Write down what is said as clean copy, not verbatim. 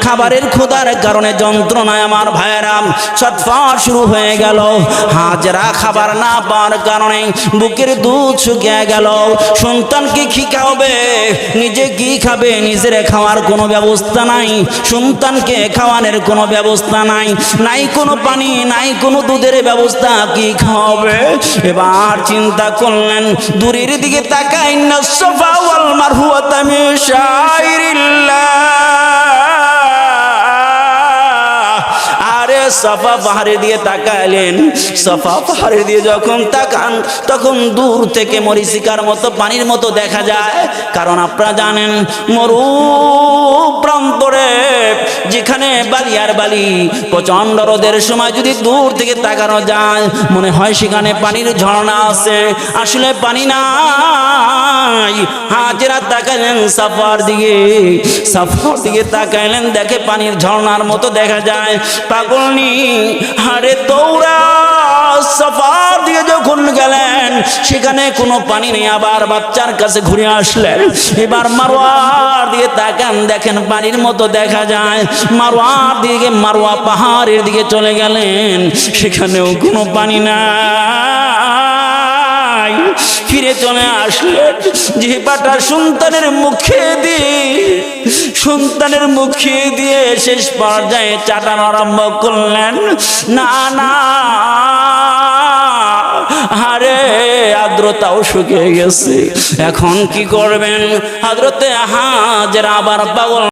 খাবারের ক্ষুধার কারণে যন্ত্রণায় আমার ভাইয়েরা ছটফট শুরু হয়ে গেল। হাজেরা খাবার না পাওয়ার কারণে বুকের দুধ শুকিয়ে গেল। সন্তানকে কি খাওয়াবে, নিজে কি খাবে, নিজের খাওয়ার কোনো ব্যবস্থা নাই, সন্তানকে খাওয়ানোর কোনো ব্যবস্থা নাই, নাই কোনো পানি, নাই কোনো দুধের ব্যবস্থা, কি খাওয়াবে? এবার চিন্তা করলেন, দূরের দিকে তাকাই, ইন্না সাফা ওয়াল মারওয়াতা মিন শাইরিল্লাহ। সাফা পাহাড়ে দিয়ে তাকালেন। সাফা পাহাড়ে দিয়ে যখন তাকান তখন দূর থেকে মরিচিকার মতো পানির মতো দেখা যায়। কারণ আপনারা জানেন মরু প্রান্তরে যেখানে বালি আর বালি, প্রচন্ড রোদের সময় যদি দূর থেকে তাকানো যায় মনে হয় সেখানে পানির ঝর্ণা আছে, আসলে পানি নাই। হাজেরা তাকালেন সাফার দিকে, সাফার দিকে তাকালেন, দেখে পানির ঝর্ণার মতো দেখা যায়। পাগল হারে দৌড়া সাফার দিয়ে যখন গেলেন সেখানে কোনো পানি নেই, আবার বাচ্চার কাছে ঘুরে আসলেন। এবার মারওয়ার দিকে তাকান, দেখেন পানির মতো দেখা যায়। মারওয়ার দিকে, মারওয়া পাহাড়ের দিকে চলে গেলেন, সেখানেও কোনো পানি নাই। ফিরে চলে আসলেন, জিহ্বাটা সন্তানের মুখে দিয়ে, সন্তানের মুখে দিয়ে শেষ পর্যায়ে চাটানো আরম্ভ করলেন। না না, আরে আর্দ্রতাও শুকিয়ে গেছে, এখন কি করবেন? হযরতে হাজেরা আবার পাগল